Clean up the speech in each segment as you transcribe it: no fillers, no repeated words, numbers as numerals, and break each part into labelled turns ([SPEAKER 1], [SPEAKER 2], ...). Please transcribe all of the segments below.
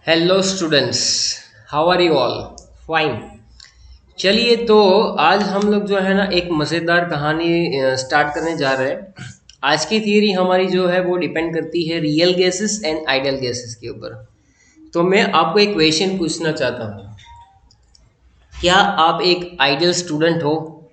[SPEAKER 1] Hello students, how are you all? Fine. चलिए, तो आज हम लोग जो है ना एक मज़ेदार कहानी स्टार्ट करने जा रहे हैं। आज की थियरी हमारी जो है वो डिपेंड करती है real guesses and ideal guesses के ऊपर। तो मैं आपको एक क्वेश्चन पूछना चाहता हूँ। क्या आप एक आइडियल स्टूडेंट हो?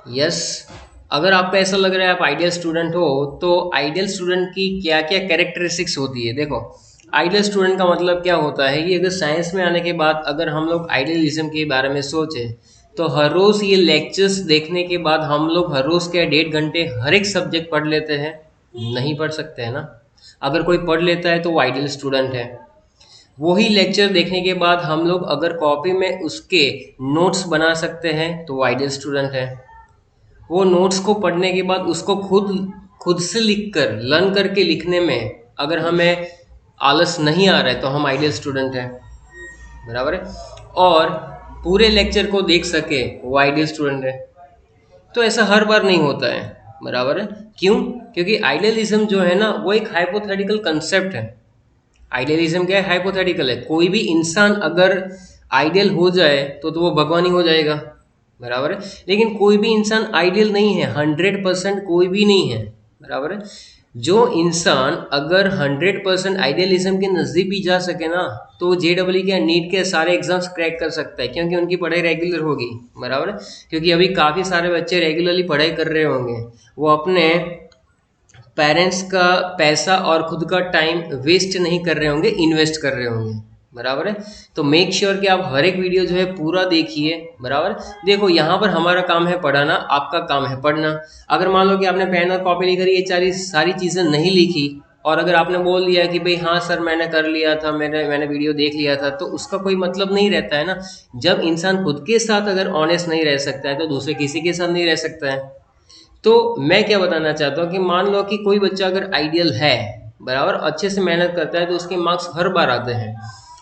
[SPEAKER 1] यस। अगर आपको ऐसा लग रहा है आप आइडियल स्टूडेंट हो, तो आइडियल स्टूडेंट की क्या क्या कैरेक्टरिस्टिक्स होती है, देखो। आइडियल स्टूडेंट का मतलब क्या होता है कि अगर साइंस में आने के बाद अगर हम लोग आइडियलिज्म के बारे में सोचें, तो हर रोज़ ये लेक्चर्स देखने के बाद हम लोग हर रोज़ के 1.5 घंटे हर एक सब्जेक्ट पढ़ लेते हैं? नहीं पढ़ सकते हैं ना। अगर कोई पढ़ लेता है तो वो आइडियल स्टूडेंट है। वही लेक्चर देखने के बाद हम लोग अगर कॉपी में उसके नोट्स बना सकते हैं तो वो आइडियल स्टूडेंट है। वो नोट्स को पढ़ने के बाद उसको खुद खुद से लिख कर लर्न करके लिखने में अगर हमें आलस नहीं आ रहा है तो हम आइडियल स्टूडेंट हैं। बराबर है। और पूरे लेक्चर को देख सके वो आइडियल स्टूडेंट है। तो ऐसा हर बार नहीं होता है। बराबर है। क्यों? क्योंकि आइडियलिज्म जो है ना वो एक हाइपोथेटिकल कंसेप्ट है। आइडियलिज्म क्या है? हाइपोथेटिकल है। कोई भी इंसान अगर आइडियल हो जाए तो वो भगवान ही हो जाएगा। बराबर है। लेकिन कोई भी इंसान आइडियल नहीं है, 100% कोई भी नहीं है। बराबर है। जो इंसान अगर 100% आइडियलिज्म के नज़दीक भी जा सके ना, तो JEE के नीट के सारे एग्जाम्स क्रैक कर सकता है, क्योंकि उनकी पढ़ाई रेगुलर होगी। बराबर है। क्योंकि अभी काफ़ी सारे बच्चे रेगुलरली पढ़ाई कर रहे होंगे। वो अपने पेरेंट्स का पैसा और खुद का टाइम वेस्ट नहीं कर रहे होंगे, इन्वेस्ट कर रहे होंगे। बराबर है। तो मेक श्योर कि आप हर एक वीडियो जो है पूरा देखिए। बराबर। देखो, यहाँ पर हमारा काम है पढ़ाना, आपका काम है पढ़ना। अगर मान लो कि आपने पेन और कॉपी लेकर ये सारी चीज़ें नहीं लिखी, और अगर आपने बोल दिया कि भाई हाँ सर मैंने कर लिया था, मैंने मैंने वीडियो देख लिया था, तो उसका कोई मतलब नहीं रहता है ना। जब इंसान खुद के साथ अगर ऑनेस्ट नहीं रह सकता है तो दूसरे किसी के साथ नहीं रह सकता है। तो मैं क्या बताना चाहता हूँ कि मान लो कि कोई बच्चा अगर आइडियल है, बराबर अच्छे से मेहनत करता है, तो उसके मार्क्स हर बार आते हैं।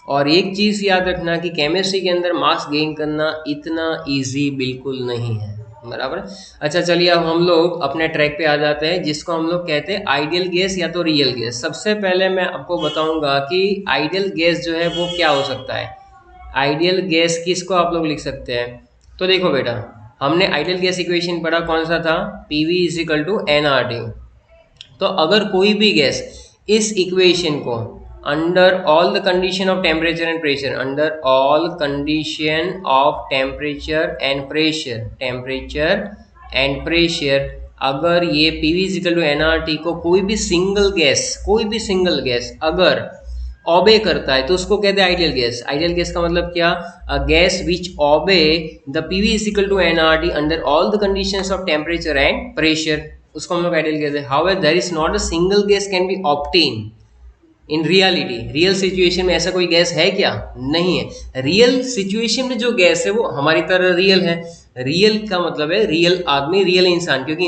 [SPEAKER 1] और एक चीज़ याद रखना कि केमिस्ट्री के अंदर मार्क्स गेन करना इतना इजी बिल्कुल नहीं है। बराबर। अच्छा, चलिए अब हम लोग अपने ट्रैक पे आ जाते हैं, जिसको हम लोग कहते हैं आइडियल गेस या तो रियल गेस। सबसे पहले मैं आपको बताऊंगा कि आइडियल गेस जो है वो क्या हो सकता है। आइडियल गैस किसको आप लोग लिख सकते हैं? तो देखो बेटा, हमने आइडियल गैस इक्वेशन पढ़ा, कौन सा था? PV is equal to NRT। तो अगर कोई भी गैस इस इक्वेशन को under all the condition of temperature and pressure, under all condition of temperature and pressure, अगर ये PV is equal to NRT को कोई भी सिंगल गैस अगर ओबे करता है तो उसको कहते हैं आइडियल गैस। आइडियल गैस का मतलब क्या? अ gas which obey the PV is equal to NRT under all the conditions of temperature and pressure, उसको हम लोग आइडियल कहते हैं। However there is not a single gas can be obtain in reality. Real situation में ऐसा कोई gas है क्या? नहीं है। रियल सिचुएशन में जो गैस है वो हमारी तरह रियल है। रियल का मतलब है रियल आदमी, रियल इंसान, क्योंकि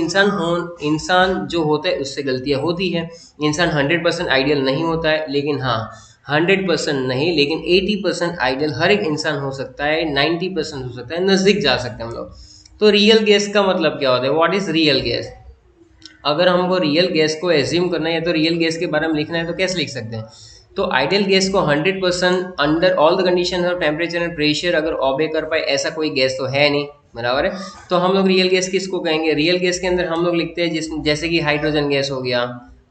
[SPEAKER 1] इंसान जो होता है उससे गलतियां होती है। इंसान 100% आइडियल नहीं होता है, लेकिन हाँ, 100% नहीं लेकिन 80% आइडियल हर एक इंसान हो सकता है, 90% हो सकता है, नज़दीक जा सकते हैं हम लोग। तो रियल गैस का मतलब क्या होता है? What is real gas? अगर हमको रियल गैस को एज्यूम करना है या तो रियल गैस के बारे में लिखना है तो कैसे लिख सकते हैं? तो आइडियल गैस को 100% under all the condition of temperature and pressure अगर ओबे कर पाए, ऐसा कोई गैस तो है नहीं। बराबर है। तो हम लोग रियल गैस किसको कहेंगे? रियल गैस के अंदर हम लोग लिखते हैं जैसे कि हाइड्रोजन गैस हो गया,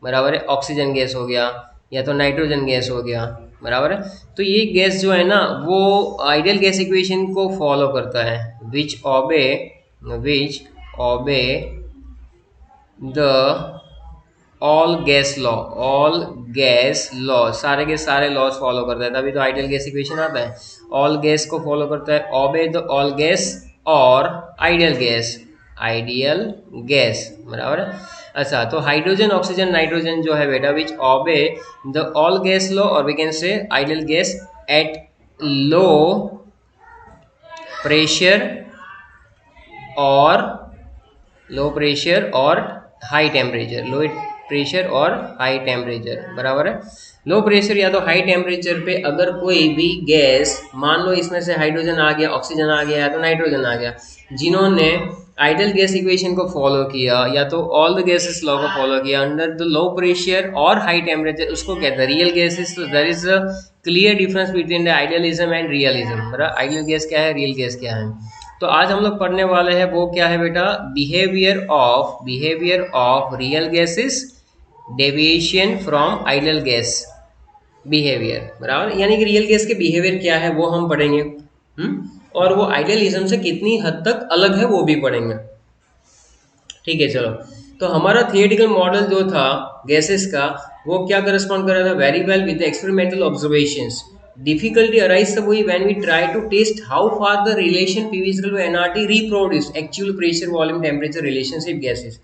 [SPEAKER 1] बराबर है, ऑक्सीजन गैस हो गया, या तो नाइट्रोजन गैस हो गया। बराबर है। तो ये गैस जो है ना वो आइडियल गैस इक्वेशन को फॉलो करता है, विच obey the all gas law, सारे के सारे लॉज फॉलो करता है, तभी तो आइडियल गैस इक्वेशन आता है। ऑल गैस को फॉलो करता है, ओबे द ऑल गैस और आइडियल गैस। बराबर है। अच्छा, तो हाइड्रोजन ऑक्सीजन नाइट्रोजन जो है बेटा, which obey the all gas law, और we can say ideal gas at low pressure और हाई टेम्परेचर। बराबर है। लो प्रेशर या तो हाई टेम्परेचर पे अगर कोई भी गैस, मान लो इसमें से हाइड्रोजन आ गया, ऑक्सीजन आ गया या तो नाइट्रोजन आ गया, जिन्होंने आइडियल गैस इक्वेशन को फॉलो किया या तो ऑल द गैसेस लॉ को फॉलो किया अंडर द लो प्रेशर और हाई टेम्परेचर, उसको कहते हैं रियल गैसेस। तो there is a clear difference between the idealism and realism. बराबर, आइडियल गैस क्या है, रियल गैस क्या है। तो आज हम लोग पढ़ने वाले हैं वो क्या है बेटा, behaviour of real gases, deviation from ideal gas behaviour. बराबर, यानी कि रियल गैस के बिहेवियर क्या है वो हम पढ़ेंगे। और वो आइडियलिज्म से कितनी हद तक अलग है वो भी पढ़ेंगे। ठीक है, चलो। तो हमारा थियोरेटिकल मॉडल जो था गैसेस का, वो क्या करस्पॉन्ड कर रहा था, very well with the experimental observations. Difficulty arise तब हुई when we try to test how far the relation PV is equal to NRT reproduce actual pressure volume temperature relationship gases.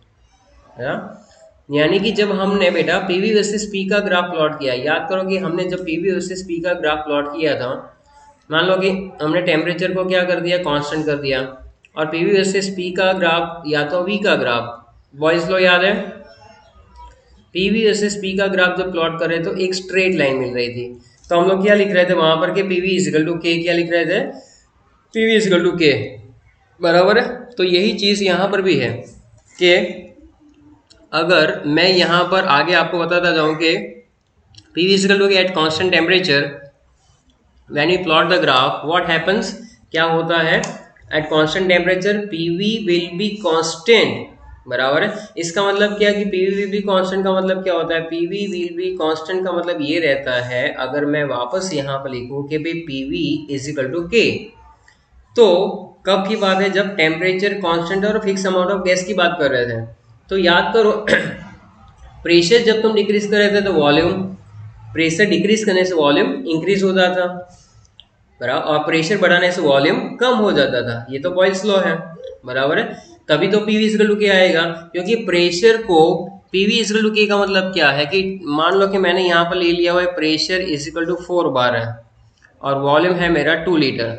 [SPEAKER 1] है ना, यानी कि जब हमने बेटा पीवी वर्सेस पी का ग्राफ प्लॉट किया, याद करो कि हमने जब पीवी वर्सेस पी का ग्राफ प्लॉट किया था, मान लो कि हमने टेम्परेचर को क्या कर दिया, कांस्टेंट कर दिया, और पीवी वर्सेस पी का ग्राफ या तो वी का ग्राफ, बॉयज लो याद है, पीवी वर्सेस पी का ग्राफ जब प्लॉट कर रहे तो एक स्ट्रेट लाइन मिल रही थी। तो हम लोग क्या लिख रहे थे वहां पर कि पीवी इजिकल टू के, क्या लिख रहे थे, पीवी इजिकल टू के। बराबर है। तो यही चीज यहाँ पर भी है कि अगर मैं यहाँ पर आगे आपको बताता जाऊं कि पीवी इजिकल टू के at constant temperature when we plot the graph what happens, क्या होता है, at constant temperature PV will be constant। बराबर है। इसका मतलब क्या कि PV will be constant का मतलब क्या होता है, PV will be constant का मतलब ये रहता है, अगर मैं वापस यहाँ पर लिखूँ कि भाई PV is equal to K, तो कब की बात है, जब टेम्परेचर कांस्टेंट और फिक्स अमाउंट ऑफ गैस की बात कर रहे थे। तो याद करो प्रेशर जब तुम डिक्रीज कर रहे थे तो वॉल्यूम, प्रेशर डिक्रीज करने से वॉल्यूम इंक्रीज होता था, बराबर, और प्रेशर बढ़ाने से वॉल्यूम कम हो जाता था। ये तो बॉयल्स लॉ है। बराबर है। तभी तो पीवी इक्वल टू के आएगा, क्योंकि प्रेशर को पीवी इक्वल टू के का मतलब क्या है कि मान लो कि मैंने यहाँ पर ले लिया हुआ है प्रेशर इज इक्वल टू 4 बार है और वॉल्यूम है मेरा 2 लीटर,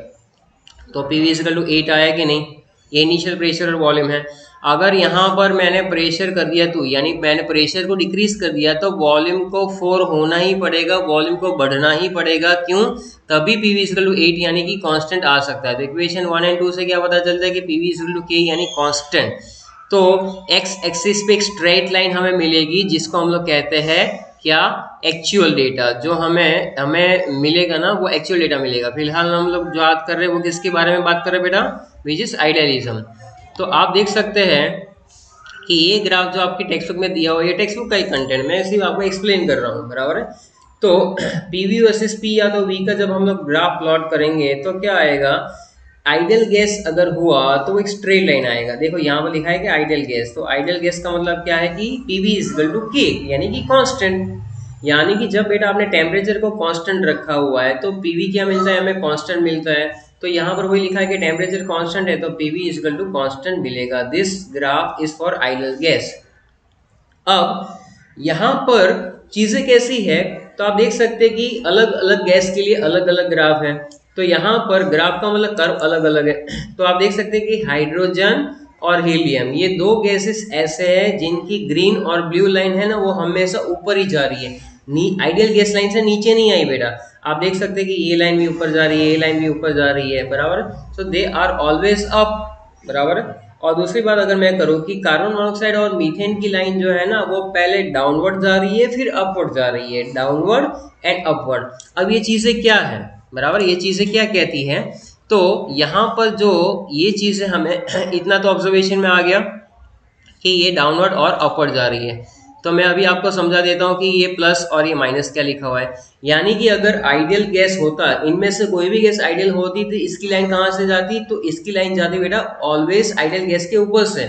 [SPEAKER 1] तो पीवी इक्वल टू 8 आया कि नहीं, ये इनिशियल प्रेशर और वॉल्यूम है। अगर यहाँ पर मैंने प्रेशर कर दिया तो यानी मैंने प्रेशर को डिक्रीज कर दिया तो वॉल्यूम को 4 होना ही पड़ेगा, वॉल्यूम को बढ़ना ही पड़ेगा। क्यों, तभी पीवी इक्वल टू 8 यानी कि कांस्टेंट आ सकता है। तो इक्वेशन 1 और 2 से क्या पता चलता है कि पीवी इक्वल टू के यानी कांस्टेंट। तो एक्स एक्सिस पे एक स्ट्रेट लाइन हमें मिलेगी जिसको हम लोग कहते हैं क्या, एक्चुअल डेटा। जो हमें हमें मिलेगा ना वो एक्चुअल डेटा मिलेगा। फिलहाल हम लोग जो बात कर रहे हैं वो किसके बारे में बात कर रहे हैं बेटा, विच इज आइडियलिज्म। तो आप देख सकते हैं कि ये ग्राफ जो आपकी टेक्स्ट बुक में दिया हुआ है, ये टेक्स्ट बुक का ही कंटेंट, मैं सिर्फ आपको एक्सप्लेन कर रहा हूँ। बराबर है। तो पीवी वर्सेस पी या तो वी का जब हम लोग ग्राफ प्लॉट करेंगे तो क्या आएगा, आइडियल गैस अगर हुआ तो एक स्ट्रेट लाइन आएगा। देखो यहाँ पर लिखा है कि आइडियल गैस, तो आइडियल गैस का मतलब क्या है कि पीवी इज इक्वल टू के यानी कि कांस्टेंट। यानी कि जब बेटा आपने टेम्परेचर को कांस्टेंट रखा हुआ है तो पीवी क्या मिलता है, हमें कांस्टेंट मिलता है। तो यहाँ पर वही लिखा है कि टेम्परेचर कांस्टेंट है तो PV is equal to constant मिलेगा। This graph is for ideal gas. अब यहाँ पर चीजें कैसी है, तो आप देख सकते हैं कि अलग अलग गैस के लिए अलग अलग ग्राफ है। तो यहाँ पर ग्राफ का मतलब कर्व अलग अलग है। तो आप देख सकते हैं कि हाइड्रोजन और हीलियम ये दो गैसेस ऐसे हैं जिनकी ग्रीन और ब्लू लाइन है ना वो हमेशा ऊपर ही जा रही है, आइडियल गैस लाइन से नीचे नहीं आई बेटा। आप देख सकते हैं कि ये लाइन भी ऊपर जा रही है, ये लाइन भी ऊपर जा रही है। बराबर, सो दे आर ऑलवेज अप। बराबर। और दूसरी बात अगर मैं करूँ कि कार्बन मोनोऑक्साइड और मीथेन की लाइन जो है ना वो पहले डाउनवर्ड जा रही है फिर अपवर्ड जा रही है, डाउनवर्ड एंड अपवर्ड। अब ये चीजें क्या है, बराबर, ये चीजें क्या कहती हैं, तो यहाँ पर जो ये चीजें हमें इतना तो ऑब्जर्वेशन में आ गया कि ये डाउनवर्ड और अपवर्ड जा रही है। तो मैं अभी आपको समझा देता हूँ कि ये प्लस और ये माइनस क्या लिखा हुआ है। यानी कि अगर आइडियल गैस होता, इनमें से कोई भी गैस आइडियल होती तो इसकी लाइन कहाँ से जाती, तो इसकी लाइन जाती बेटा ऑलवेज आइडियल गैस के ऊपर से,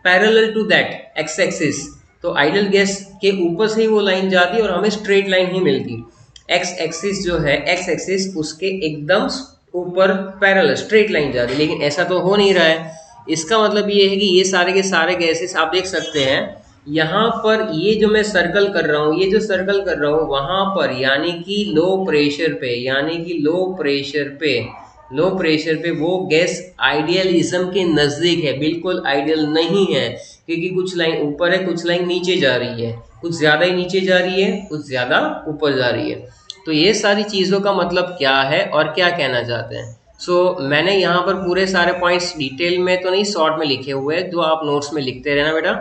[SPEAKER 1] parallel to that X axis. तो आइडियल गैस के ऊपर से ही वो लाइन जाती और हमें स्ट्रेट लाइन ही मिलती। एक्स एक्सिस जो है, एक्स एक्सिस उसके एकदम ऊपर पैरेलल स्ट्रेट लाइन जा रही, लेकिन ऐसा तो हो नहीं रहा है। इसका मतलब ये है कि ये सारे के सारे गैसेस आप देख सकते हैं यहाँ पर, ये जो मैं सर्कल कर रहा हूँ, ये जो सर्कल कर रहा हूँ वहां पर यानी कि लो प्रेशर पे, यानी कि लो प्रेशर पे वो गैस आइडियलिज्म के नजदीक है, बिल्कुल आइडियल नहीं है, क्योंकि कुछ लाइन ऊपर है कुछ लाइन नीचे जा रही है, कुछ ज्यादा ही नीचे जा रही है कुछ ज्यादा ऊपर जा रही है। तो ये सारी चीजों का मतलब क्या है और क्या कहना चाहते हैं, मैंने यहाँ पर पूरे सारे पॉइंट्स डिटेल में तो नहीं, शॉर्ट में लिखे हुए हैं, जो आप नोट्स में लिखते रहना बेटा।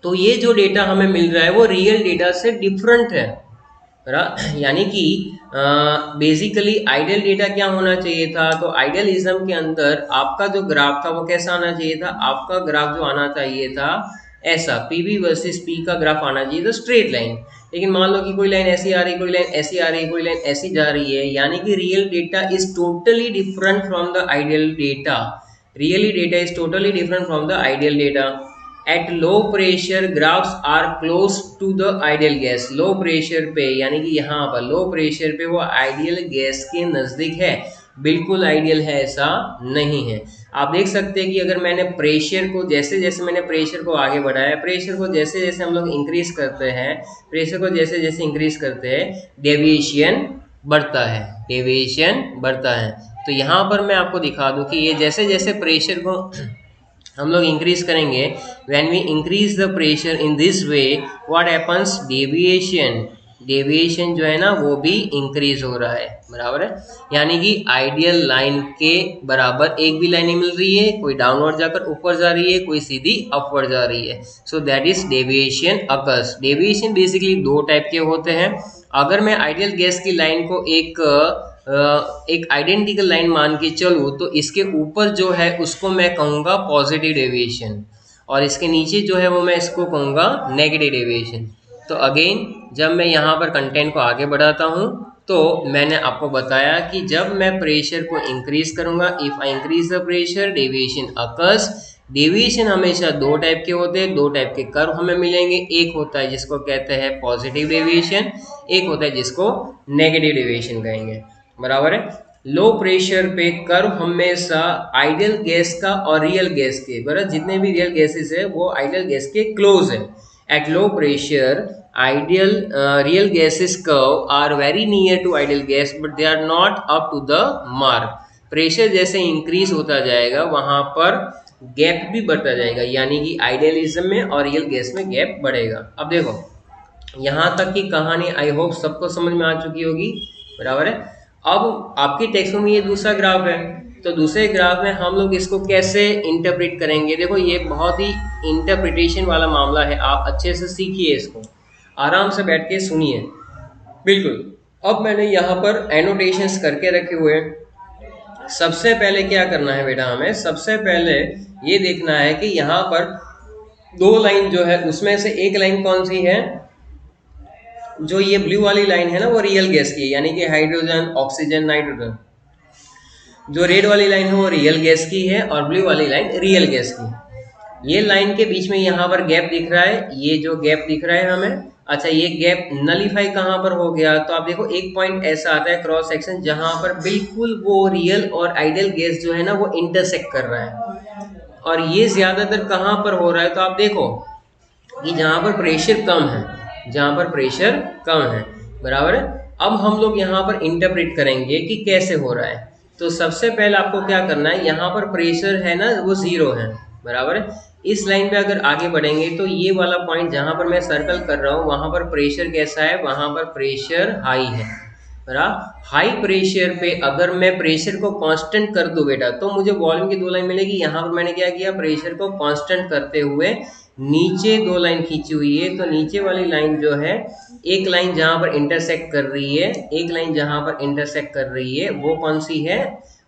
[SPEAKER 1] तो ये जो डेटा हमें मिल रहा है वो रियल डेटा से डिफरेंट है, यानी कि बेसिकली आइडियल डेटा क्या होना चाहिए था, तो आइडियलिज्म के अंदर आपका जो ग्राफ था वो कैसा आना चाहिए था, आपका ग्राफ जो आना चाहिए था ऐसा, पीवी वर्सेस पी का ग्राफ आना चाहिए था स्ट्रेट लाइन। लेकिन मान लो कि कोई लाइन ऐसी आ रही, कोई लाइन ऐसी आ रही, कोई लाइन ऐसी जा रही है, यानी कि real data is totally different from the ideal data. Really data is totally different from the ideal data. At low pressure graphs are close to the ideal gas. Low pressure पे यानी कि यहाँ पर लो प्रेशर पे वो ideal gas के नज़दीक है, बिल्कुल आइडियल है ऐसा नहीं है। आप देख सकते हैं कि अगर मैंने प्रेशर को जैसे जैसे मैंने प्रेशर को आगे बढ़ाया, प्रेशर को जैसे जैसे हम लोग इंक्रीज करते हैं, प्रेशर को जैसे जैसे इंक्रीज करते हैं, डेविएशन बढ़ता है, डेविएशन बढ़ता है। तो यहाँ पर मैं आपको दिखा दूँ कि ये जैसे जैसे प्रेशर को हम लोग इंक्रीज करेंगे, when we increase the pressure in this way what happens, deviation, deviation जो है ना वो भी इंक्रीज हो रहा है, बराबर है। यानी कि आइडियल लाइन के बराबर एक भी लाइन नहीं मिल रही है, कोई डाउनवर्ड जाकर ऊपर जा रही है, कोई सीधी अपवर्ड जा रही है। So that is deviation occurs. Deviation basically दो टाइप के होते हैं। अगर मैं आइडियल गैस की लाइन को एक आइडेंटिकल लाइन मान के चलूँ तो इसके ऊपर जो है उसको मैं कहूँगा पॉजिटिव डेविएशन, और इसके नीचे जो है वो मैं इसको कहूँगा नेगेटिव डेविएशन। तो अगेन जब मैं यहाँ पर कंटेंट को आगे बढ़ाता हूँ तो मैंने आपको बताया कि जब मैं प्रेशर को इंक्रीज करूँगा, if I increase the pressure deviation occurs. Deviation हमेशा दो टाइप के होते हैं, दो टाइप के कर्व हमें मिलेंगे, एक होता है जिसको कहते हैं पॉजिटिव डेविएशन, एक होता है जिसको नेगेटिव डेविएशन कहेंगे, बराबर है। लो प्रेशर पे कर्व हमेशा आइडियल गैस का और रियल गैस के, बराबर, जितने भी रियल गैसेस है वो आइडियल गैस के क्लोज है। At low pressure ideal real gases curve are very near to ideal gas but they are not up to the mark. Pressure जैसे इंक्रीज होता जाएगा वहां पर गैप भी बढ़ता जाएगा, यानी कि आइडियलिज्म में और रियल गैस में गैप बढ़ेगा। अब देखो यहाँ तक की कहानी आई होप सबको समझ में आ चुकी होगी, बराबर है। अब आपकी टेक्स्ट में ये दूसरा ग्राफ है, तो दूसरे ग्राफ में हम लोग इसको कैसे इंटरप्रेट करेंगे। देखो ये बहुत ही इंटरप्रिटेशन वाला मामला है, आप अच्छे से सीखिए, इसको आराम से बैठ के सुनिए, बिल्कुल। अब मैंने यहाँ पर एनोटेशंस करके रखे हुए हैं। सबसे पहले क्या करना है बेटा, हमें सबसे पहले ये देखना है कि यहाँ पर दो लाइन जो है उसमें से एक लाइन कौन सी है, जो ये ब्लू वाली लाइन है ना वो रियल गैस की है, यानी कि हाइड्रोजन, ऑक्सीजन, नाइट्रोजन। जो रेड वाली लाइन है वो रियल गैस की है और ब्लू वाली लाइन रियल गैस की है। ये लाइन के बीच में यहाँ पर गैप दिख रहा है, ये जो गैप दिख रहा है हमें, अच्छा ये गैप नलीफाई कहाँ पर हो गया, तो आप देखो एक पॉइंट ऐसा आता है क्रॉस सेक्शन जहाँ पर बिल्कुल वो रियल और आइडियल गैस जो है ना वो इंटरसेक्ट कर रहा है। और ये ज्यादातर कहाँ पर हो रहा है, तो आप देखो कि जहाँ पर प्रेशर कम है, जहाँ पर प्रेशर कम है, बराबर है। अब हम लोग यहाँ पर इंटरप्रेट करेंगे कि कैसे हो रहा है। तो सबसे पहले आपको क्या करना है, यहाँ पर प्रेशर है ना वो जीरो है, बराबर है। इस लाइन पे अगर आगे बढ़ेंगे तो ये वाला पॉइंट जहाँ पर मैं सर्कल कर रहा हूँ वहाँ पर प्रेशर कैसा है, वहाँ पर प्रेशर हाई है, बराबर। हाई प्रेशर पे अगर मैं प्रेशर को कांस्टेंट कर दूं बेटा तो मुझे वॉल्यूम की दो लाइन मिलेगी। यहाँ पर मैंने क्या किया, प्रेशर को कांस्टेंट करते हुए नीचे दो लाइन खींची हुई है। तो नीचे वाली लाइन जो है, एक लाइन जहाँ पर इंटरसेक्ट कर रही है, एक लाइन जहाँ पर इंटरसेक्ट कर रही है वो कौन सी है,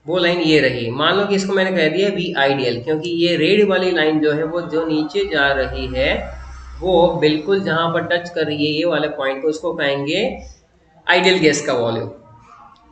[SPEAKER 1] वो लाइन ये रही। मान लो कि इसको मैंने कह दिया वी आइडियल, क्योंकि ये रेड वाली लाइन जो है वो जो नीचे जा रही है वो बिल्कुल जहाँ पर टच कर रही है ये वाले पॉइंट को, उसको कहेंगे आइडियल गैस का वॉल्यूम,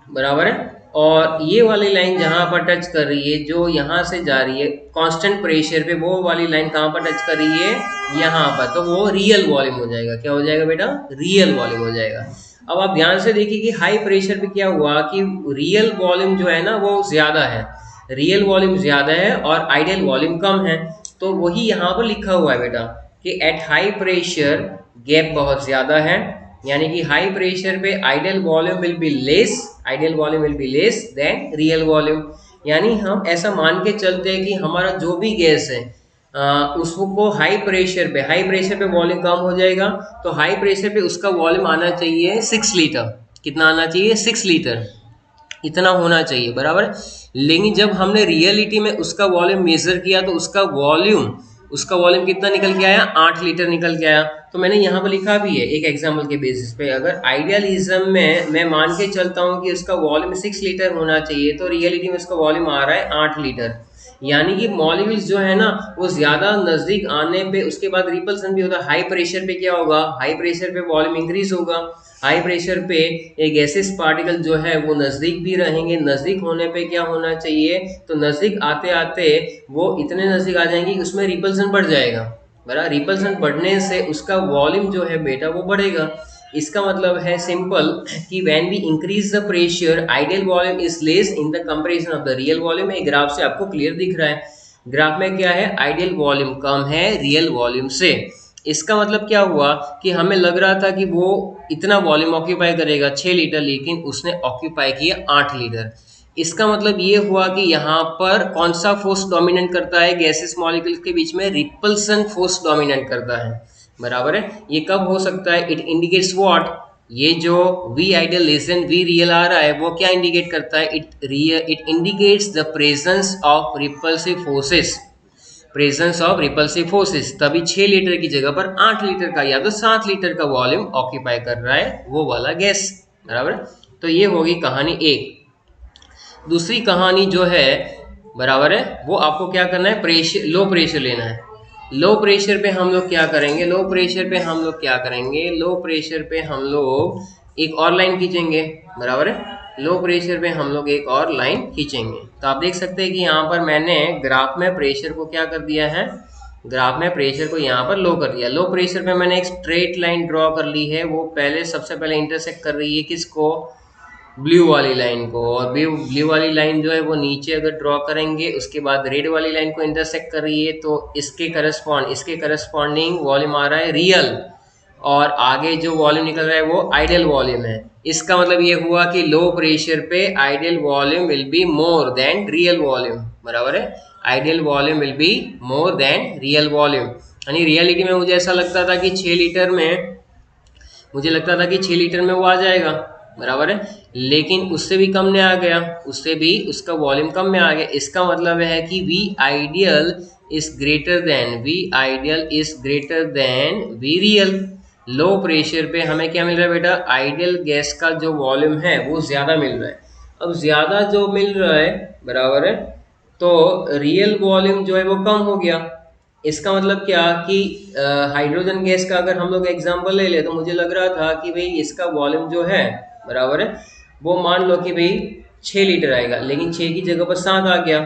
[SPEAKER 1] बराबर है। और ये वाली लाइन जहाँ पर टच कर रही है, जो यहाँ से जा रही है कांस्टेंट प्रेशर पे, वो वाली लाइन कहाँ पर टच कर रही है, यहाँ पर, तो वो रियल वॉल्यूम हो जाएगा। क्या हो जाएगा बेटा, रियल वॉल्यूम हो जाएगा। अब आप ध्यान से देखिए कि हाई प्रेशर पे क्या हुआ कि रियल वॉल्यूम जो है ना वो ज्यादा है, रियल वॉल्यूम ज्यादा है और आइडियल वॉल्यूम कम है। तो वही यहाँ पर लिखा हुआ है बेटा कि एट हाई प्रेशर गैप बहुत ज्यादा है, यानी कि हाई प्रेशर पे ideal volume will be less, ideal volume will be less than real volume. यानी हम ऐसा मान के चलते हैं कि हमारा जो भी गैस है उसको हाई प्रेशर पे वॉल्यूम कम हो जाएगा, तो हाई प्रेशर पे उसका वॉल्यूम आना चाहिए 6 लीटर। कितना आना चाहिए, 6 लीटर। इतना होना चाहिए, बराबर है। लेकिन जब हमने रियलिटी में उसका वॉल्यूम मेजर किया तो उसका वॉल्यूम कितना निकल के आया, 8 लीटर निकल के आया। तो मैंने यहाँ पर लिखा भी है एक एग्जाम्पल के बेसिस पे, अगर आइडियलिज्म में मैं मान के चलता हूँ कि उसका वॉल्यूम 6 लीटर होना चाहिए, तो रियलिटी में उसका वॉल्यूम आ रहा है 8 लीटर। यानी कि मॉलिक्यूल्स जो है ना वो ज्यादा नजदीक आने पे उसके बाद रिपल्सन भी होता है। हाई प्रेशर पे क्या होगा, हाई प्रेशर पे वॉल्यूम इंक्रीज होगा, हाई प्रेशर पे ये गैसेस पार्टिकल जो है वो नजदीक भी रहेंगे। नजदीक होने पे क्या होना चाहिए, तो नजदीक आते आते वो इतने नजदीक आ जाएंगे कि उसमें रिपल्सन बढ़ जाएगा, बराबर। रिपल्सन बढ़ने से उसका वॉल्यूम जो है बेटा वो बढ़ेगा। इसका मतलब है सिंपल कि when we increase the pressure ideal volume is less in the comparison of the real volume. ये ग्राफ से आपको क्लियर दिख रहा है, ग्राफ में क्या है, आइडियल वॉल्यूम कम है रियल वॉल्यूम से। इसका मतलब क्या हुआ कि हमें लग रहा था कि वो इतना वॉल्यूम ऑक्यूपाई करेगा 6 लीटर, लेकिन उसने ऑक्यूपाई किया 8 लीटर। इसका मतलब ये हुआ कि यहाँ पर कौन सा फोर्स डोमिनेट करता है गैसेस मॉलिक्यूल्स के बीच में, रिपल्सन फोर्स डोमिनेट करता है, बराबर है। ये कब हो सकता है, इट इंडिकेट्स व्हाट, ये जो V ideal less than V real आ रहा है वो क्या इंडिकेट करता है, it indicates the presence of repulsive forces, presence of repulsive forces. तभी 6 लीटर की जगह पर 8 लीटर का या तो 7 लीटर का वॉल्यूम ऑक्यूपाई कर रहा है वो वाला गैस, बराबर। तो ये होगी कहानी एक। दूसरी कहानी जो है, बराबर है, वो आपको क्या करना है, प्रेशर, लो प्रेशर लेना है। लो प्रेशर पे हम लोग क्या करेंगे, लो प्रेशर पे हम लोग क्या करेंगे, लो प्रेशर पे हम लोग एक और लाइन खींचेंगे, बराबर है। लो प्रेशर पे हम लोग एक और लाइन खींचेंगे। तो आप देख सकते हैं कि यहाँ पर मैंने ग्राफ में प्रेशर को क्या कर दिया है, ग्राफ में प्रेशर को यहाँ पर लो कर दिया। लो प्रेशर पे मैंने एक स्ट्रेट लाइन ड्रॉ कर ली है, वो सबसे पहले इंटरसेक्ट कर रही है किसको, ब्लू वाली लाइन को। और ब्लू वाली लाइन जो है वो नीचे अगर ड्रॉ करेंगे उसके बाद रेड वाली लाइन को इंटरसेक्ट कर रही है, तो इसके करस्पॉन्डिंग वॉल्यूम आ रहा है रियल, और आगे जो वॉल्यूम निकल रहा है वो आइडियल वॉल्यूम है। इसका मतलब ये हुआ कि लो प्रेशर पे ideal volume will be more than real volume, बराबर है। Ideal volume will be more than real volume. यानी रियलिटी में मुझे ऐसा लगता था कि 6 लीटर में, मुझे लगता था कि 6 लीटर में वो आ जाएगा, बराबर है। लेकिन उससे भी कम में आ गया, उससे भी उसका वॉल्यूम कम में आ गया। इसका मतलब है कि V ideal is greater than V real. Low pressure पे हमें क्या मिल रहा है बेटा, आइडियल गैस का जो वॉल्यूम है वो ज्यादा मिल रहा है। अब ज्यादा जो मिल रहा है, बराबर है, तो रियल वॉल्यूम जो है वो कम हो गया। इसका मतलब क्या कि हाइड्रोजन गैस का अगर हम लोग एग्जांपल ले ले, तो मुझे लग रहा था कि भाई इसका वॉल्यूम जो है, बराबर है, वो मान लो कि भाई 6 लीटर आएगा, लेकिन 6 की जगह पर 7 आ गया,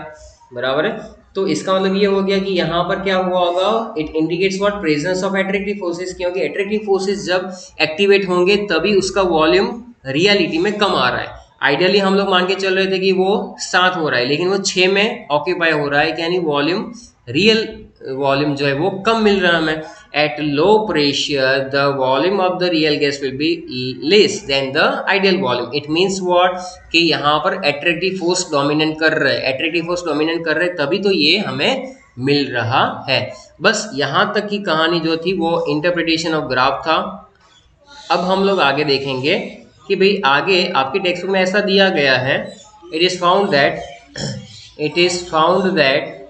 [SPEAKER 1] बराबर है। तो इसका मतलब ये हो गया कि यहाँ पर क्या हुआ होगा, it indicates what, presence of attractive forces. क्योंकि एट्रैक्टिव फोर्सेस जब एक्टिवेट होंगे तभी उसका वॉल्यूम रियलिटी में कम आ रहा है। आइडियली हम लोग मान के चल रहे थे कि वो 7 हो रहा है, लेकिन वो 6 में ऑक्यूपाई हो रहा है, यानी वॉल्यूम, रियल वॉल्यूम जो है वो कम मिल रहा है हमें। Eight low pressure the volume of the real gas will be less than the ideal volume. It means what, कि यहाँ पर एट्रैक्टिव फोर्स डोमिनेट कर रहा है, एट्रैक्टिव फोर्स डोमिनेट कर रहे हैं, तभी तो ये हमें मिल रहा है। बस यहाँ तक की कहानी जो थी वो इंटरप्रिटेशन ऑफ ग्राफ था। अब हम लोग आगे देखेंगे कि भाई आगे आपके टेक्स्ट बुक में ऐसा दिया गया है, इट इज फाउंड दैट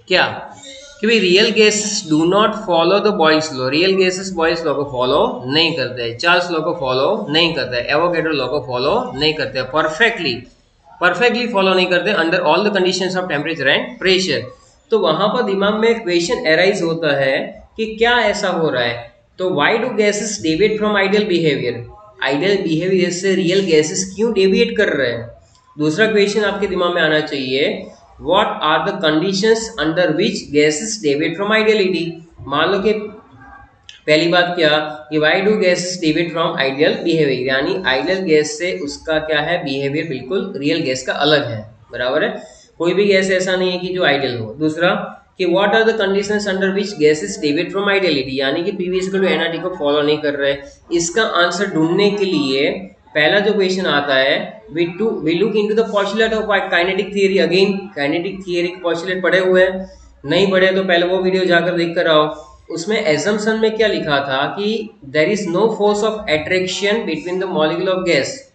[SPEAKER 1] क्या, कि भाई real gases do not follow the Boyle's law. Real gases Boyle's law को फॉलो नहीं करते, चार्ल्स लॉ को फॉलो नहीं करते, एवोगैड्रो लॉ को फॉलो नहीं करते, परफेक्टली फॉलो नहीं करते under all the conditions of temperature and pressure. तो वहां पर दिमाग में क्वेश्चन एराइज होता है कि क्या ऐसा हो रहा है, तो why do gases deviate from ideal behaviour, ideal behaviour से रियल गैसेस क्यों डेविएट कर रहे हैं। दूसरा क्वेश्चन आपके दिमाग में आना चाहिए, what are the conditions under which gases deviate from ideality. मान लो कि पहली बात क्या, कि why do gases deviate from ideal behaviour, यानी आइडियल गैस से उसका क्या है, बिहेवियर बिल्कुल रियल गैस का अलग है, बराबर है। कोई भी गैस ऐसा नहीं है कि जो आइडियल हो। दूसरा कि what are the conditions under which gases deviate from ideality, यानी कि P V equal to NRT को फॉलो नहीं कर रहे। इसका आंसर ढूंढने के लिए पहला जो क्वेश्चन आता है, we look into the postulate of kinetic theory again। kinetic theory postulate पढ़े हुए हैं, नहीं पढ़े तो पहले वो वीडियो जाकर देख कर आओ। उसमें assumption में क्या लिखा था कि there is no force of attraction between the molecule of gas,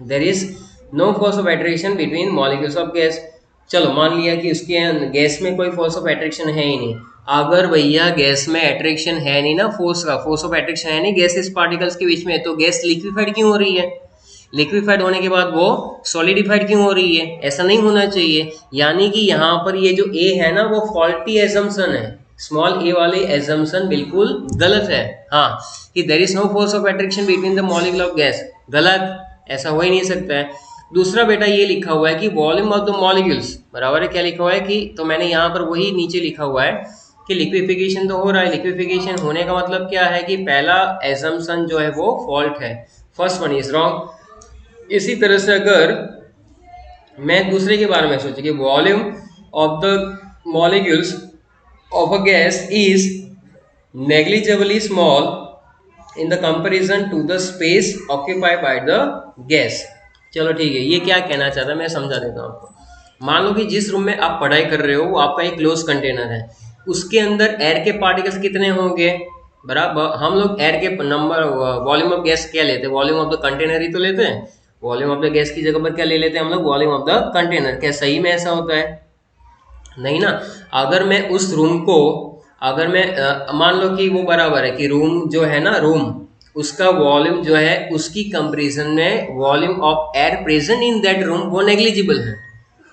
[SPEAKER 1] there is no force of attraction between molecules of gas. चलो मान लिया कि उसके गैस में कोई फोर्स ऑफ एट्रैक्शन है ही नहीं। अगर भैया गैस में एट्रैक्शन है नहीं ना, फोर्स ऑफ एट्रैक्शन है नहीं गैसेस पार्टिकल्स के बीच में, तो गैस लिक्विफाइड क्यों हो रही है? लिक्विफाइड होने के बाद वो सॉलिडिफाइड क्यों हो रही है? ऐसा नहीं होना चाहिए। यानी कि यहाँ पर ये जो ए है ना वो फॉल्टी एजम्पशन है, स्मॉल ए वाली एजम्पशन बिल्कुल गलत है। हाँ, कि there is no force of attraction between the molecule of gas, गलत, ऐसा हो ही नहीं सकता है। दूसरा बेटा ये लिखा हुआ है कि वॉल्यूम ऑफ द मॉलिक्यूल्स बराबर है, क्या लिखा हुआ है कि, तो मैंने यहाँ पर वही नीचे लिखा हुआ है कि लिक्विफिकेशन तो हो रहा है। लिक्विफिकेशन होने का मतलब क्या है कि पहला एजम्पशन जो है वो फॉल्ट है, फर्स्ट वन इज रॉन्ग। इसी तरह से अगर मैं दूसरे के बारे में सोचूं कि volume of the molecules of a gas is negligibly small in the comparison to the space occupied by the gas. चलो ठीक है, ये क्या कहना चाहता है मैं समझा देता हूँ आपको। मान लो कि जिस रूम में आप पढ़ाई कर रहे हो वो आपका एक क्लोज कंटेनर है, उसके अंदर एयर के पार्टिकल्स कितने होंगे? बराबर, हम लोग एयर के नंबर वॉल्यूम ऑफ गैस क्या लेते हैं? वॉल्यूम ऑफ द कंटेनर ही तो लेते हैं। वॉल्यूम ऑफ द गैस की जगह पर क्या ले लेते हैं हम लोग? Volume of the container. क्या सही में ऐसा होता है? नहीं ना। अगर मैं उस रूम को, अगर मैं मान लो कि वो बराबर है कि रूम जो है ना, रूम उसका वॉल्यूम जो है उसकी कंपैरिजन में volume of air present in that room वो नेग्लिजिबल है।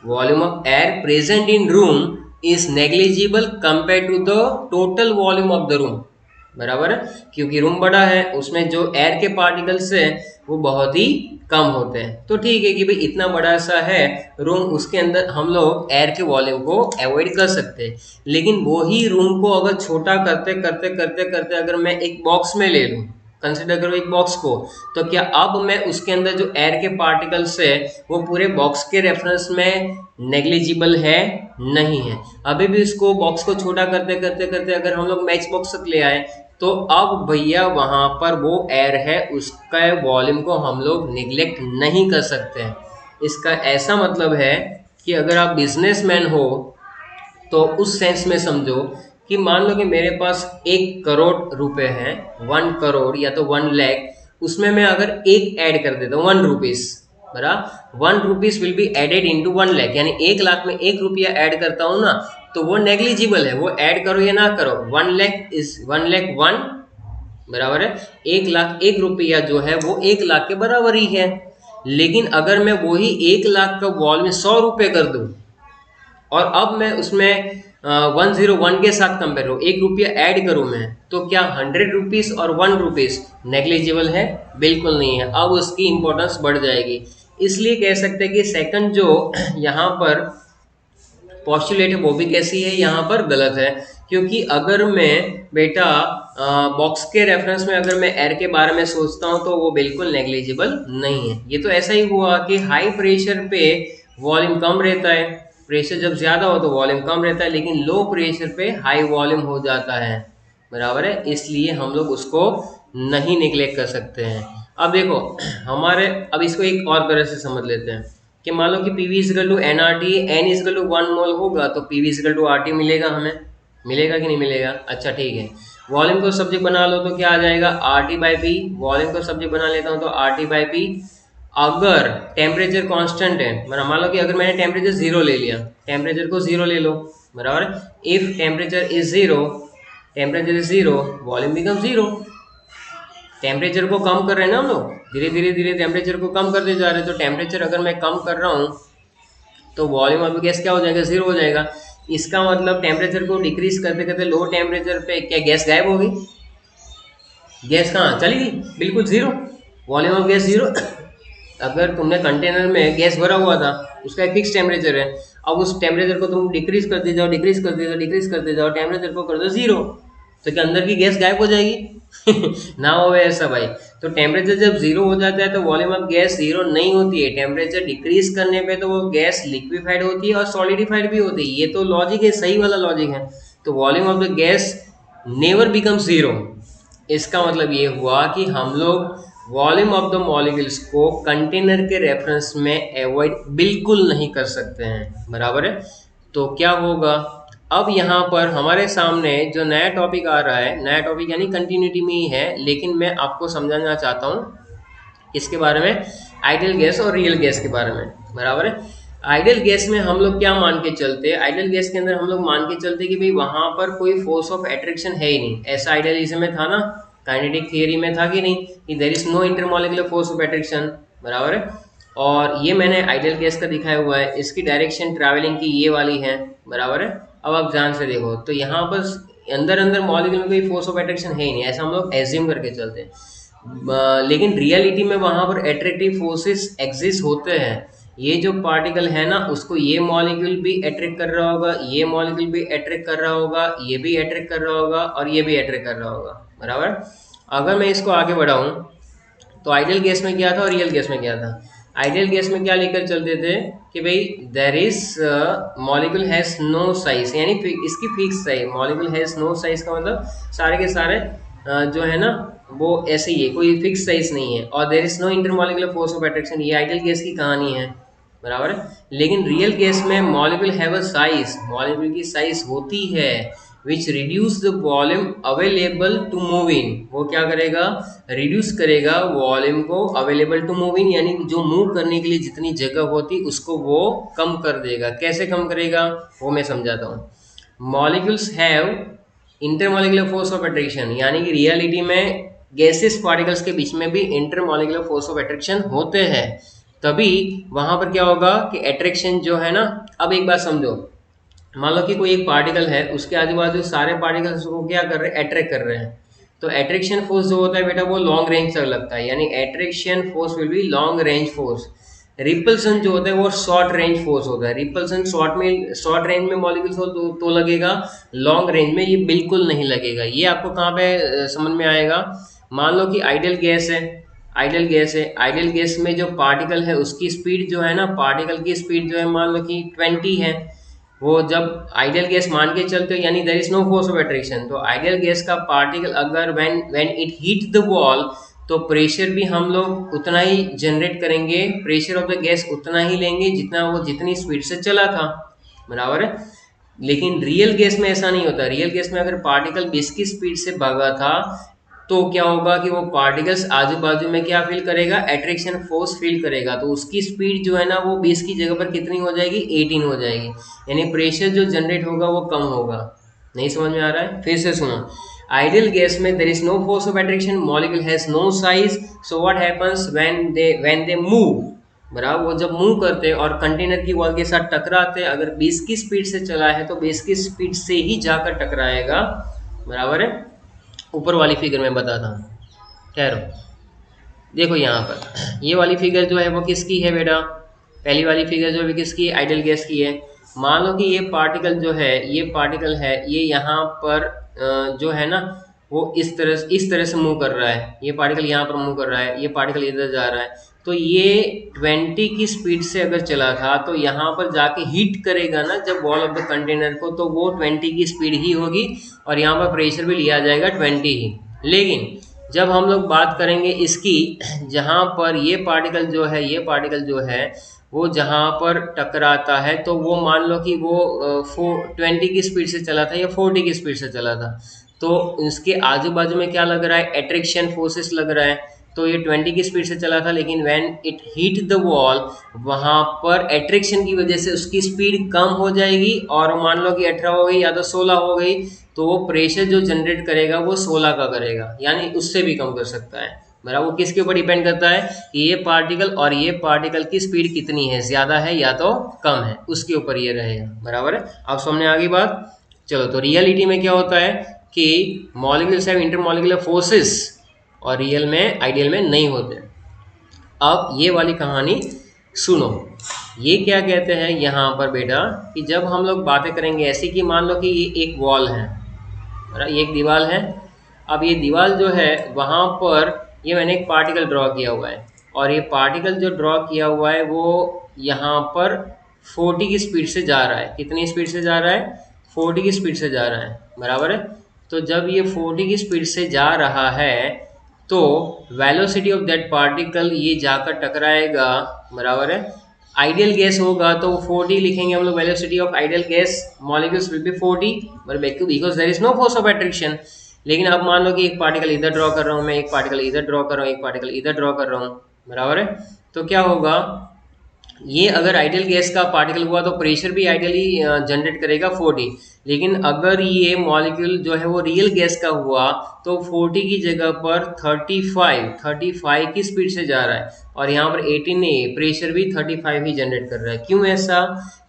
[SPEAKER 1] Volume of air present in room is negligible compare to the total volume of the room, बराबर है, क्योंकि रूम बड़ा है उसमें जो एयर के पार्टिकल्स है वो बहुत ही कम होते हैं। तो ठीक है कि भाई इतना बड़ा सा है रूम, उसके अंदर हम लोग एयर के वॉल्यूम को अवॉइड कर सकते हैं। लेकिन वही रूम को अगर छोटा करते करते करते करते अगर मैं एक बॉक्स में ले लूँ, कंसिडर करो एक बॉक्स को, तो क्या अब मैं उसके अंदर जो एयर के पार्टिकल्स है वो पूरे बॉक्स के रेफरेंस में नेग्लिजिबल है? नहीं है। अभी भी इसको बॉक्स को छोटा करते करते करते अगर हम लोग मैच बॉक्स तक ले आए, तो अब भैया वहां पर वो एयर है उसका वॉल्यूम को हम लोग निगलेक्ट नहीं कर सकते हैं। इसका ऐसा मतलब है कि अगर आप बिजनेसमैन हो तो उस सेंस में समझो कि मान लो कि मेरे पास 1 करोड़ रुपए हैं, 1 करोड़ या तो 1 लाख, उसमें मैं अगर एक ऐड कर देता हूँ 1 रुपीज, बराबर 1 rupees will be added into 1 lakh, यानी 1 लाख में 1 रुपया ऐड करता हूँ ना, तो वो नेग्लिजिबल है, वो ऐड करो या ना करो। 1 लाख इज 1 लाख 1, बराबर है 1 लाख 1 रुपया जो है वो 1 लाख के बराबर ही है। लेकिन अगर मैं वही 1 लाख का वॉल में 100 रुपये कर दूं और अब मैं उसमें 101 के साथ कंपेयर हो, 1 रुपया ऐड करूं मैं, तो क्या 100 रुपीज और 1 रुपीज नेग्लिजिबल है? बिल्कुल नहीं है। अब उसकी इंपॉर्टेंस बढ़ जाएगी। इसलिए कह सकते हैं कि सेकंड जो यहाँ पर पॉस्टुलेट है वो भी कैसी है, यहाँ पर गलत है। क्योंकि अगर मैं बेटा बॉक्स के रेफरेंस में अगर मैं एयर के बारे में सोचता हूँ तो वो बिल्कुल नेग्लिजिबल नहीं है। ये तो ऐसा ही हुआ कि हाई प्रेशर पे वॉल्यूम कम रहता है, प्रेशर जब ज़्यादा हो तो वॉल्यूम कम रहता है, लेकिन लो प्रेशर पे हाई वॉल्यूम हो जाता है, बराबर है। इसलिए हम लोग उसको नहीं निगलेक्ट कर सकते हैं। अब देखो हमारे, अब इसको एक और तरह से समझ लेते हैं कि मान लो कि P V is equal to N R T, N is equal to 1 mole होगा तो P V is equal to R T मिलेगा हमें, मिलेगा कि नहीं मिलेगा? अच्छा ठीक है, वॉल्यूम को सब्जेक्ट बना लो तो क्या आ जाएगा? R T by P. Volume को सब्जेक्ट बना लेता हूँ तो आर टी बाई पी। अगर टेम्परेचर कांस्टेंट है, मान लो कि अगर मैंने टेम्परेचर 0 ले लिया, टेम्परेचर को 0 ले लो, बराबर। If temperature is 0, temperature is 0, volume become 0। Temperature को कम कर रहे हैं ना हम लोग, धीरे धीरे धीरे टेम्परेचर को कम करते जा रहे हैं, तो टेम्परेचर अगर मैं कम कर रहा हूँ तो वॉल्यूम ऑफ गैस क्या हो जाएगा? 0 हो जाएगा। इसका मतलब टेम्परेचर को डिक्रीज करते करते लो टेम्परेचर पे क्या गैस गायब हो गई? गैस कहाँ चली गई? बिल्कुल 0, वॉल्यूम ऑफ गैस 0। अगर तुमने कंटेनर में गैस भरा हुआ था, उसका एक फिक्स टेम्परेचर है, अब उस टेम्परेचर को तुम डिक्रीज करते जाओ, डिक्रीज करते जाओ, डिक्रीज करते जाओ, टेम्परेचर को कर दो 0, तो क्या अंदर की गैस गायब हो जाएगी? ना हो ऐसा भाई। तो टेम्परेचर जब 0 हो जाता है तो वॉल्यूम ऑफ गैस 0 नहीं होती है, टेम्परेचर डिक्रीज करने पे तो वो गैस लिक्विफाइड होती है और सॉलिडिफाइड भी होती है। ये तो लॉजिक है, सही वाला लॉजिक है। तो volume of the gas never become 0। इसका मतलब ये हुआ कि हम लोग वॉल्यूम ऑफ द मॉलिक्यूल्स को कंटेनर के रेफरेंस में अवॉइड बिल्कुल नहीं कर सकते हैं, बराबर है। तो क्या होगा, अब यहाँ पर हमारे सामने जो नया टॉपिक आ रहा है, नया टॉपिक यानी कंटिन्यूटी में ही है, लेकिन मैं आपको समझाना चाहता हूँ किसके बारे में? आइडियल गैस और रियल गैस के बारे में, बराबर है। आइडियल गैस में हम लोग क्या मान के चलते हैं? आइडियल गैस के अंदर हम लोग मान के चलते कि भाई वहां पर कोई फोर्स ऑफ अट्रैक्शन है ही नहीं। ऐसा आइडियलिज्म में था ना, काइनेटिक थियरी में था कि नहीं, कि there is no intermolecular force of attraction, बराबर है। और ये मैंने आइडियल गैस का दिखाया हुआ है, इसकी डायरेक्शन ट्रैवलिंग की ये वाली है, बराबर है। अब आप ध्यान से देखो तो यहाँ पर अंदर अंदर मॉलिक्यूल में कोई फोर्स ऑफ अट्रैक्शन है ही नहीं, ऐसा हम लोग एज्यूम करके चलते हैं। लेकिन रियलिटी में वहां पर एट्रैक्टिव फोर्सेस एग्जिस्ट होते हैं। ये जो पार्टिकल है ना, उसको ये मॉलिक्यूल भी अट्रैक्ट कर रहा होगा, ये मॉलिक्यूल भी अट्रैक्ट कर रहा होगा, ये भी अट्रैक्ट कर रहा होगा और ये भी अट्रैक्ट कर रहा होगा, बराबर। अगर मैं इसको आगे बढ़ाऊं तो आइडियल गैस में क्या था और रियल गैस में क्या था? आइडियल गैस में क्या लेकर चलते थे कि भाई there is molecule has no size, यानी इसकी fix size, molecule has no size का मतलब सारे के सारे जो है ना वो ऐसे ही है, कोई फिक्स साइज नहीं है। और there is no intermolecular force of attraction, ये आइडियल गैस की कहानी है, बराबर है। लेकिन रियल गैस में molecule have a size, molecule की साइज होती है which reduce the volume available to move in. वो क्या करेगा? रिड्यूस करेगा वॉल्यूम को अवेलेबल टू मूव इन, यानी जो मूव करने के लिए जितनी जगह होती उसको वो कम कर देगा। कैसे कम करेगा वो मैं समझाता हूँ। Molecules have intermolecular force of attraction, यानी कि रियलिटी में गैसेस पार्टिकल्स के बीच में भी इंटरमॉलिक्यूलर फोर्स ऑफ अट्रैक्शन होते हैं। तभी वहां पर क्या होगा कि अट्रैक्शन जो है ना, अब एक बात समझो, मान लो कि कोई एक पार्टिकल है, उसके आजू बाजू सारे पार्टिकल्स को क्या कर रहे हैं? अट्रैक्ट कर रहे हैं। तो अट्रैक्शन फोर्स जो होता है बेटा वो लॉन्ग रेंज तक लगता है, यानी attraction force will be long range force. Repulsion जो होता है वो शॉर्ट रेंज फोर्स होता है। रिपल्सन शॉर्ट रेंज में मॉलिक्यूल्स हो तो लगेगा, लॉन्ग रेंज में ये बिल्कुल नहीं लगेगा। ये आपको कहाँ पे समझ में आएगा? मान लो कि आइडियल गैस है, आइडियल गैस में जो पार्टिकल है उसकी स्पीड जो है ना, पार्टिकल की स्पीड जो है मान लो कि 20 है। वो जब आइडियल गैस मान के चलते हो यानी there is no force of attraction, तो आइडियल गैस का पार्टिकल अगर when it hit the wall तो प्रेशर भी हम लोग उतना ही जनरेट करेंगे, प्रेशर ऑफ द गैस उतना ही लेंगे जितना वो जितनी स्पीड से चला था, बराबर है। लेकिन रियल गैस में ऐसा नहीं होता। रियल गैस में अगर पार्टिकल 20 की स्पीड से भागा था तो क्या होगा कि वो पार्टिकल्स आजू बाजू में क्या फील करेगा? अट्रैक्शन फोर्स फील करेगा। तो उसकी स्पीड जो है ना वो 20 की जगह पर कितनी हो जाएगी? 18 हो जाएगी, यानी प्रेशर जो जनरेट होगा वो कम होगा। नहीं समझ में आ रहा है? फिर से सुनो। आइडियल गैस में there is no force of attraction, molecule has no size, so what happens when they move, बराबर। वो जब मूव करते हैं और कंटेनर की वॉल के साथ टकराते हैं, अगर 20 की स्पीड से चला है तो 20 की स्पीड से ही जाकर टकराएगा, बराबर है। ऊपर वाली फिगर में बताता हूँ, ठहरो। देखो यहाँ पर ये वाली फिगर जो है वो किसकी है बेटा? पहली वाली फिगर जो है किसकी? आइडियल गैस की है। मान लो कि ये पार्टिकल जो है, ये पार्टिकल है, ये यहाँ पर जो है ना वो इस तरह से मूव कर रहा है। ये पार्टिकल यहाँ पर मूव कर रहा है, ये पार्टिकल इधर जा रहा है। तो ये 20 की स्पीड से अगर चला था तो यहाँ पर जाके हिट करेगा ना जब वॉल ऑफ द कंटेनर को, तो वो 20 की स्पीड ही होगी और यहाँ पर प्रेशर भी लिया जाएगा 20 ही। लेकिन जब हम लोग बात करेंगे इसकी, जहाँ पर ये पार्टिकल जो है, ये पार्टिकल जो है वो जहाँ पर टकराता है तो वो मान लो कि वो 20 की स्पीड से चला था या 40 की स्पीड से चला था, तो इसके आजू बाजू में क्या लग रहा है? अट्रैक्शन फोर्सेस लग रहा है। तो ये 20 की स्पीड से चला था, लेकिन when it hit the wall वहां पर अट्रैक्शन की वजह से उसकी स्पीड कम हो जाएगी और मान लो कि 18 हो गई या तो 16 हो गई, तो वो प्रेशर जो जनरेट करेगा वो 16 का करेगा, यानी उससे भी कम कर सकता है, बराबर। वो किसके ऊपर डिपेंड करता है कि ये पार्टिकल और ये पार्टिकल की स्पीड कितनी है, ज्यादा है या तो कम है, उसके ऊपर ये रहेगा, बराबर है। अब सामने आ गई बात। चलो, तो रियलिटी में क्या होता है कि मॉलिक्यूल्स हैव इंटरमॉलिक्यूलर फोर्सेस और रियल में, आइडियल में नहीं होते। अब ये वाली कहानी सुनो। ये क्या कहते हैं यहाँ पर बेटा कि जब हम लोग बातें करेंगे ऐसी कि मान लो कि ये एक वॉल है, ये एक दीवार है। अब ये दीवार जो है वहाँ पर ये मैंने एक पार्टिकल ड्रॉ किया हुआ है और ये पार्टिकल जो ड्रॉ किया हुआ है वो यहाँ पर 40 की स्पीड से जा रहा है। कितनी स्पीड से जा रहा है? 40 की स्पीड से जा रहा है, बराबर है। तो जब ये 40 की स्पीड से जा रहा है तो वेलोसिटी ऑफ दैट पार्टिकल ये जाकर टकराएगा, बराबर है। आइडियल गैस होगा तो 40 लिखेंगे हम लोग, velocity of ideal gas molecules will be 40, because there is no force of attraction. लेकिन अब मान लो कि एक पार्टिकल इधर ड्रॉ कर रहा हूँ मैं, एक पार्टिकल इधर ड्रॉ कर रहा हूँ, एक पार्टिकल इधर ड्रॉ कर रहा हूँ, बराबर है। तो क्या होगा, ये अगर आइडियल गैस का पार्टिकल हुआ तो प्रेशर भी आइडियली जनरेट करेगा 40, लेकिन अगर ये मॉलिक्यूल जो है वो रियल गैस का हुआ तो 40 की जगह पर 35 की स्पीड से जा रहा है, और यहाँ पर 18 नहीं, प्रेशर भी 35 ही जनरेट कर रहा है। क्यों ऐसा?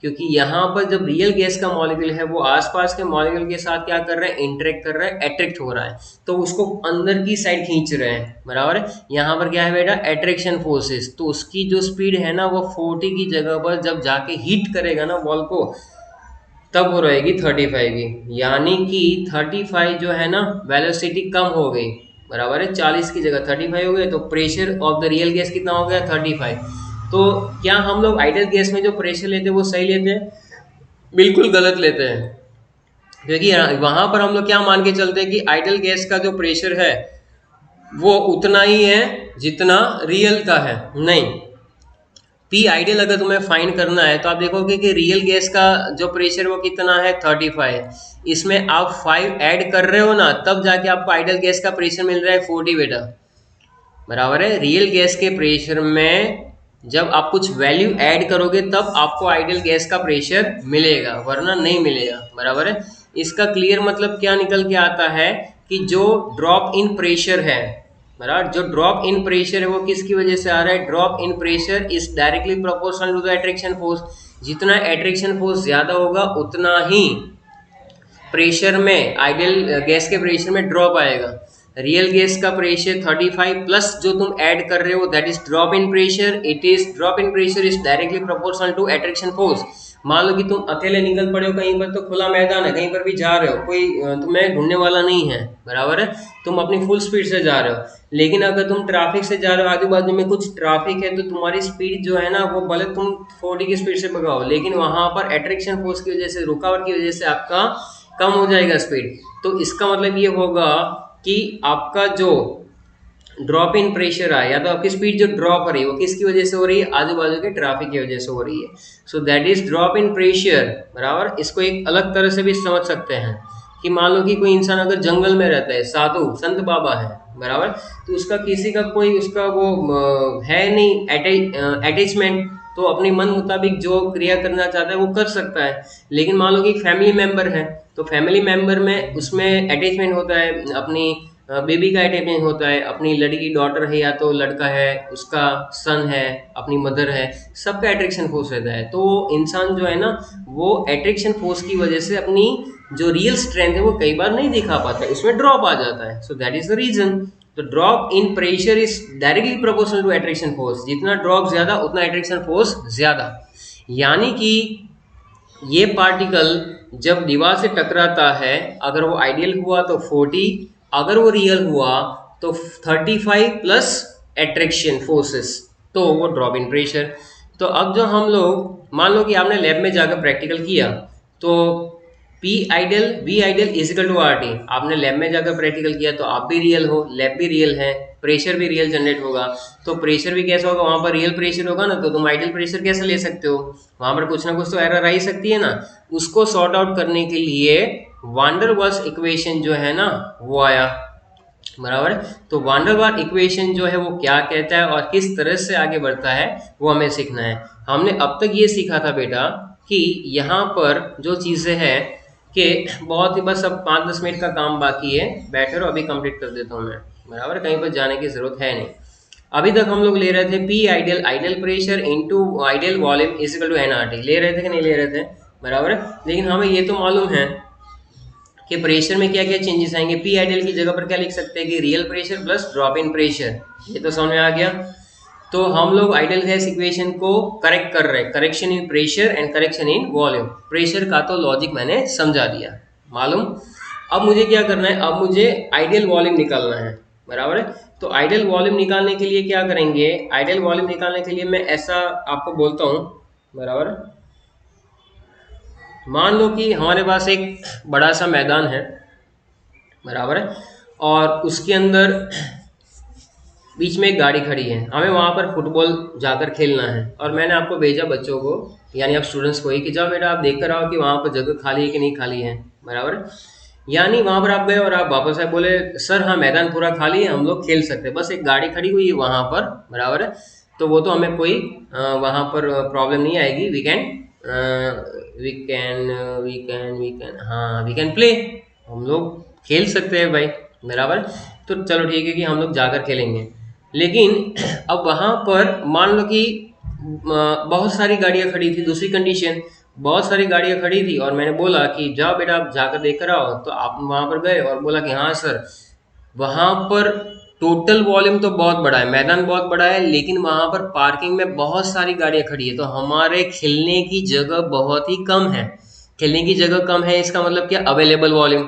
[SPEAKER 1] क्योंकि यहाँ पर जब रियल गैस का मॉलिक्यूल है वो आसपास के मॉलिक्यूल के साथ क्या कर रहा है, इंटरेक्ट कर रहा है, अट्रैक्ट हो रहा है, तो उसको अंदर की साइड खींच रहे हैं, बराबर है। यहाँ पर क्या है बेटा, अट्रैक्शन फोर्सेस, तो उसकी जो स्पीड है ना वो 40 की जगह पर जब जाके हिट करेगा ना बॉल को, तब वो रहेगी 35 की, यानी कि 35 जो है ना वेलोसिटी कम हो गई, बराबर है, 40 की जगह 35 हो गए, तो pressure of the real gas कितना हो गया, 35। तो क्या हम लोग आइडियल गैस में जो प्रेशर लेते हैं वो सही लेते हैं? बिल्कुल गलत लेते हैं, क्योंकि वहां पर हम लोग क्या मान के चलते हैं कि आइडियल गैस का जो प्रेशर है वो उतना ही है जितना रियल का है। नहीं, पी आइडियल अगर तुम्हें फाइंड करना है तो आप देखोगे कि रियल गैस का जो प्रेशर वो कितना है, 35, इसमें आप 5 ऐड कर रहे हो ना, तब जाके आपको आइडियल गैस का प्रेशर मिल रहा है 40 बेटा, बराबर है। रियल गैस के प्रेशर में जब आप कुछ वैल्यू ऐड करोगे तब आपको आइडियल गैस का प्रेशर मिलेगा, वरना नहीं मिलेगा, बराबर है। इसका क्लियर मतलब क्या निकल के आता है कि जो ड्रॉप इन प्रेशर है, बराबर, जो ड्रॉप इन प्रेशर है वो किसकी वजह से आ रहा है, drop in pressure is directly proportional to the attraction force. जितना अट्रैक्शन फोर्स ज्यादा होगा उतना ही प्रेशर में, आइडियल गैस के प्रेशर में ड्रॉप आएगा। रियल गैस का प्रेशर 35 प्लस जो तुम ऐड कर रहे हो that is drop in pressure, it is drop in pressure is directly proportional to attraction force. मान लो कि तुम अकेले निकल पड़े हो कहीं पर, तो खुला मैदान है, कहीं पर भी जा रहे हो, कोई तुम्हें ढूंढने वाला नहीं है, बराबर है, तुम अपनी फुल स्पीड से जा रहे हो। लेकिन अगर तुम ट्रैफिक से जा रहे हो, आजू बाजू में कुछ ट्रैफिक है, तो तुम्हारी स्पीड जो है ना वो भले तुम 40 की स्पीड से भगाओ, लेकिन वहां पर अट्रैक्शन फोर्स की वजह से, रुकावट की वजह से आपका कम हो जाएगा स्पीड। तो इसका मतलब ये होगा कि आपका जो ड्रॉप इन प्रेशर है या तो आपकी स्पीड जो ड्रॉप हो रही है वो किसकी वजह से हो रही है, आजू बाजू के ट्रैफिक की वजह से हो रही है। So that is drop in pressure, बराबर। इसको एक अलग तरह से भी समझ सकते हैं कि मान लो कि कोई इंसान अगर जंगल में रहता है, साधु संत बाबा है, बराबर, तो उसका किसी का कोई उसका वो है नहीं अटैचमेंट, तो अपनी मन मुताबिक जो क्रिया करना चाहता है वो कर सकता है। लेकिन मान लो कि फैमिली मेंबर है, तो फैमिली मेंबर में उसमें अटैचमेंट होता है, अपनी बेबी का अटैचमेंट होता है, अपनी लड़की डॉटर है या तो लड़का है, उसका सन है, अपनी मदर है, सबका अट्रैक्शन फोर्स रहता है। तो इंसान जो है ना वो अट्रैक्शन फोर्स की वजह से अपनी जो रियल स्ट्रेंथ है वो कई बार नहीं दिखा पाता है, उसमें ड्रॉप आ जाता है। So that is the reason. तो drop in pressure is directly proportional to attraction force, जितना ड्रॉप ज्यादा उतना अट्रैक्शन फोर्स ज्यादा। यानी कि ये पार्टिकल जब दीवार से टकराता है, अगर वो आइडियल हुआ तो 40, अगर वो रियल हुआ तो 35 प्लस अट्रैक्शन फोर्सेस, तो वो ड्रॉप इन प्रेशर। तो अब जो हम लोग मान लो कि आपने लैब में जाकर प्रैक्टिकल किया, तो P ideal V ideal is equal to R T, आपने लैब में जाकर प्रैक्टिकल किया तो आप भी रियल हो, लैब भी रियल है, प्रेशर भी रियल जनरेट होगा, तो प्रेशर भी कैसा होगा, वहां पर रियल प्रेशर होगा ना, तो तुम आइडियल प्रेशर कैसे ले सकते हो, वहां पर कुछ ना कुछ तो एरर आ ही सकती है ना। उसको सॉर्ट आउट करने के लिए वान डेर वाल्स इक्वेशन जो है ना वो आया, बराबर। तो वान डेर वाल्स इक्वेशन जो है वो क्या कहता है और किस तरह से आगे बढ़ता है वो हमें सीखना है। हमने अब तक ये सीखा था बेटा कि यहाँ पर जो चीजें हैं कि बहुत ही बस अब 5-10 मिनट का काम बाकी है, बैठे रहो, अभी कंप्लीट कर देता हूँ मैं, बराबर, कहीं पर जाने की जरूरत है नहीं। अभी तक हम लोग ले रहे थे P ideal ideal pressure into ideal volume is equal to NRT, ले रहे थे कि नहीं ले रहे थे, बराबर है। लेकिन हमें ये तो मालूम है कि प्रेशर में क्या क्या चेंजेस आएंगे। पी आइडियल की जगह पर क्या लिख सकते हैं कि real pressure plus drop in pressure, ये तो समझ में आ गया। तो हम लोग आइडियल गैस इक्वेशन को करेक्ट कर रहे हैं, correction in pressure and correction in volume. Pressure का तो लॉजिक मैंने समझा दिया, मालूम। अब मुझे क्या करना है, अब मुझे आइडियल वॉल्यूम निकालना है, बराबर है। तो आइडियल वॉल्यूम निकालने के लिए क्या करेंगे, आइडियल वॉल्यूम निकालने के लिए मैं ऐसा आपको बोलता हूँ, बराबर। मान लो कि हमारे पास एक बड़ा सा मैदान है, बराबर है, और उसके अंदर बीच में एक गाड़ी खड़ी है, हमें वहां पर फुटबॉल जाकर खेलना है, और मैंने आपको भेजा बच्चों को, यानी आप स्टूडेंट्स को ही, कि जाओ बेटा आप देख कर आओ कि वहां पर जगह खाली है कि नहीं खाली है, बराबर। यानी वहां पर आप गए और आप वापस आए, बोले सर हाँ मैदान पूरा खाली है, हम लोग खेल सकते हैं, बस एक गाड़ी खड़ी हुई है वहां पर, बराबर है। तो वो तो हमें कोई वहां पर प्रॉब्लम नहीं आएगी। वी कैन हाँ वी कैन प्ले, हम लोग खेल सकते हैं भाई, बराबर। तो चलो ठीक है कि हम लोग जाकर खेलेंगे। लेकिन अब वहां पर मान लो कि बहुत सारी गाड़ियां खड़ी थी, दूसरी कंडीशन, बहुत सारी गाड़ियां खड़ी थी और मैंने बोला कि जाओ बेटा आप जाकर देख कर आओ, तो आप वहां पर गए और बोला कि हाँ सर, वहां पर टोटल वॉल्यूम तो बहुत बड़ा है, मैदान बहुत बड़ा है, लेकिन वहां पर पार्किंग में बहुत सारी गाड़ियां खड़ी है, तो हमारे खेलने की जगह बहुत ही कम है। खेलने की जगह कम है, इसका मतलब क्या, अवेलेबल वॉल्यूम।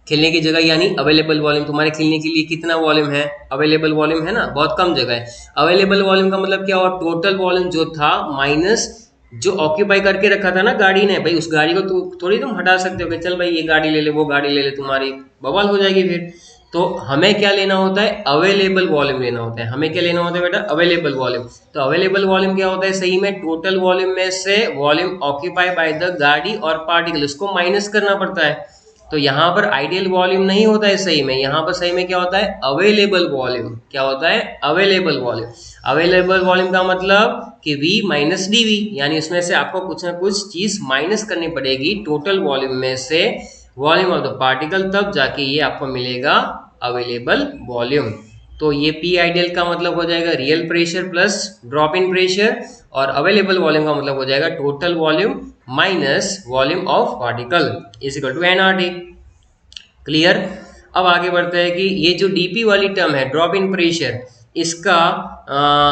[SPEAKER 1] खेलने की जगह यानी अवेलेबल वॉल्यूम, तुम्हारे खेलने के लिए कितना वॉल्यूम है, अवेलेबल वॉल्यूम है ना, बहुत कम जगह है। अवेलेबल वॉल्यूम का मतलब क्या, और टोटल वॉल्यूम जो था माइनस जो ऑक्यूपाई करके रखा था ना गाड़ी ने, भाई उस गाड़ी को तो थोड़ी तुम हटा सकते हो कि चल भाई ये गाड़ी ले ले, वो गाड़ी ले ले, तुम्हारी बवाल हो जाएगी फिर। तो हमें क्या लेना होता है, अवेलेबल वॉल्यूम लेना होता है। हमें क्या लेना होता है बेटा, अवेलेबल वॉल्यूम। तो अवेलेबल वॉल्यूम क्या होता है, सही में टोटल वॉल्यूम में से वॉल्यूम ऑक्यूपाई बाय द गाड़ी और पार्टिकल, उसको माइनस करना पड़ता है। तो यहाँ पर आइडियल वॉल्यूम नहीं होता है सही में, यहाँ पर सही में क्या होता है, अवेलेबल वॉल्यूम। क्या होता है, अवेलेबल वॉल्यूम। अवेलेबल वॉल्यूम का मतलब कि V माइनस डी वी, यानी उसमें से आपको कुछ ना कुछ चीज माइनस करनी पड़ेगी टोटल वॉल्यूम में से, वॉल्यूम ऑफ द पार्टिकल, तब जाके ये आपको मिलेगा अवेलेबल वॉल्यूम। तो ये पी आइडियल का मतलब हो जाएगा real pressure plus drop in pressure, और अवेलेबल वॉल्यूम का मतलब हो जाएगा total volume minus volume of particle is equal to NRT. Clear. अब आगे बढ़ते हैं कि ये जो डीपी वाली टर्म है, ड्रॉप इन प्रेशर, इसका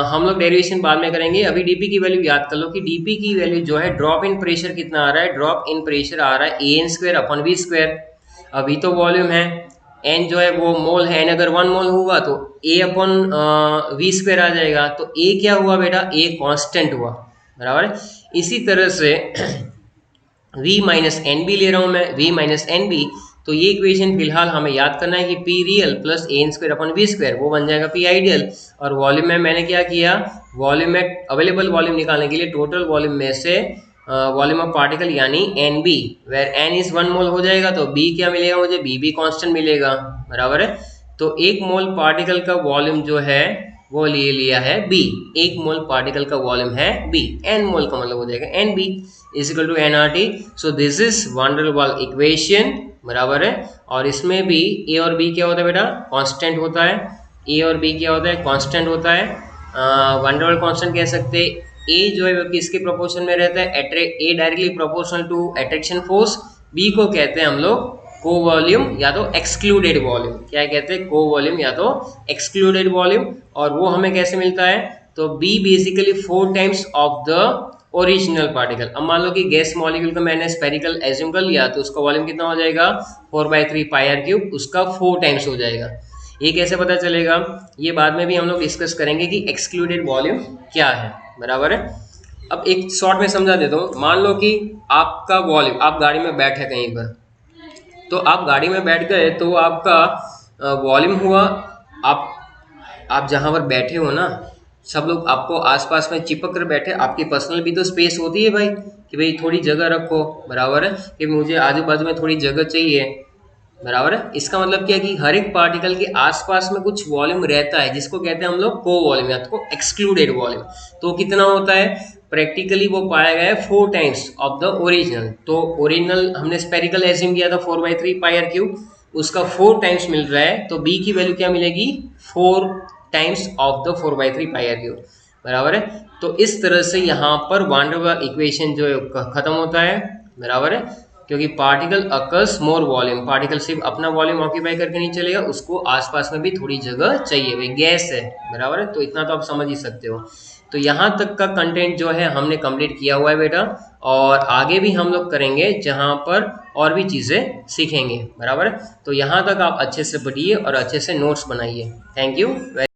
[SPEAKER 1] हम लोग डेरिवेशन बाद में करेंगे। अभी डीपी की वैल्यू याद कर लो कि डीपी की वैल्यू जो है, ड्रॉप इन प्रेशर कितना आ रहा है, ड्रॉप इन प्रेशर आ रहा है a n square upon V square. अभी तो वॉल्यूम है, एन जो है वो मोल है, एन अगर 1 मोल हुआ तो ए अपॉन वी स्क्वायर आ जाएगा। तो ए क्या हुआ बेटा, ए कांस्टेंट हुआ, बराबर है। इसी तरह से v माइनस एन बी ले रहा हूं मैं, v माइनस एन बी। तो ये इक्वेशन फिलहाल हमें याद करना है कि P real plus a n square upon V square, वो बन जाएगा पी आइडियल। और वॉल्यूम में मैंने क्या किया, वॉल्यूम में अवेलेबल वॉल्यूम निकालने के लिए टोटल वॉल्यूम में से वॉल्यूम ऑफ पार्टिकल यानी n b, where n is 1 mole हो जाएगा, तो बी क्या मिलेगा मुझे, बी भी कांस्टेंट मिलेगा, बराबर है। तो एक मोल पार्टिकल का वॉल्यूम जो है वो लिए लिया है बी, एक मोल पार्टिकल का वॉल्यूम है बी, एन मोल का मतलब हो जाएगा n b is equal to N R T. So this is van der Waals equation, बराबर है। और इसमें भी ए और बी क्या होता है बेटा, कांस्टेंट होता है। ए और बी क्या होता है, कांस्टेंट होता है। वान डेर वाल कांस्टेंट कह सकते हैं। ए जो है वो किसके प्रोपोर्शन में रहता है, a directly proportional to attraction force. B को कहते हैं हम लोग को वॉल्यूम या तो एक्सक्लूडेड वॉल्यूम। क्या कहते हैं, को वॉल्यूम या तो एक्सक्लूडेड वॉल्यूम। और वो हमें कैसे मिलता है, तो b basically 4 times of the original particle. अब मान लो कि गैस मॉलिक्यूल का मैंने स्पेरिकल एज्यूम कर लिया, तो उसका वॉल्यूम कितना हो जाएगा, 4/3 पाई आर क्यूब, उसका 4 टाइम्स हो जाएगा। ये कैसे पता चलेगा, ये बाद में भी हम लोग डिस्कस करेंगे कि एक्सक्लूडेड वॉल्यूम क्या है, बराबर है। अब एक शॉर्ट में समझा देता हूँ। मान लो कि आपका वॉल्यूम, आप गाड़ी में बैठे कहीं पर, तो आप गाड़ी में बैठ गए तो आपका वॉल्यूम हुआ, आप जहाँ पर बैठे हो ना, सब लोग आपको आसपास में चिपक कर बैठे, आपकी पर्सनल भी तो स्पेस होती है भाई, कि भाई थोड़ी जगह रखो, बराबर है, कि मुझे आजू बाजू में थोड़ी जगह चाहिए, बराबर है। इसका मतलब क्या है कि हर एक पार्टिकल के आसपास में कुछ वॉल्यूम रहता है, जिसको कहते हैं हम लोग को वॉल्यूम या तो एक्सक्लूडेड वॉल्यूम। तो कितना होता है, प्रैक्टिकली वो पाया गया है 4 टाइम्स ऑफ द ओरिजिनल। तो ओरिजिनल हमने स्पेरिकल एज्यूम किया था 4/3 पाई आर क्यूब, उसका 4 टाइम्स मिल रहा है, तो बी की वैल्यू क्या मिलेगी, 4 times of the 4/3 pi r cube, बराबर है। तो इस तरह से यहाँ पर वान डेर वाल इक्वेशन जो है खत्म होता है, बराबर है। क्योंकि particle occurs more volume, particle सिर्फ अपना वॉल्यूम ऑक्यूपाई करके नहीं चलेगा, उसको आसपास में भी थोड़ी जगह चाहिए, भाई गैस है, बराबर है। तो इतना तो आप समझ ही सकते हो। तो यहाँ तक का कंटेंट जो है हमने कंप्लीट किया हुआ है बेटा, और आगे भी हम लोग करेंगे जहाँ पर और भी चीज़ें सीखेंगे, बराबर है। तो यहाँ तक आप अच्छे से पढ़िए और अच्छे से नोट्स बनाइए। Thank you.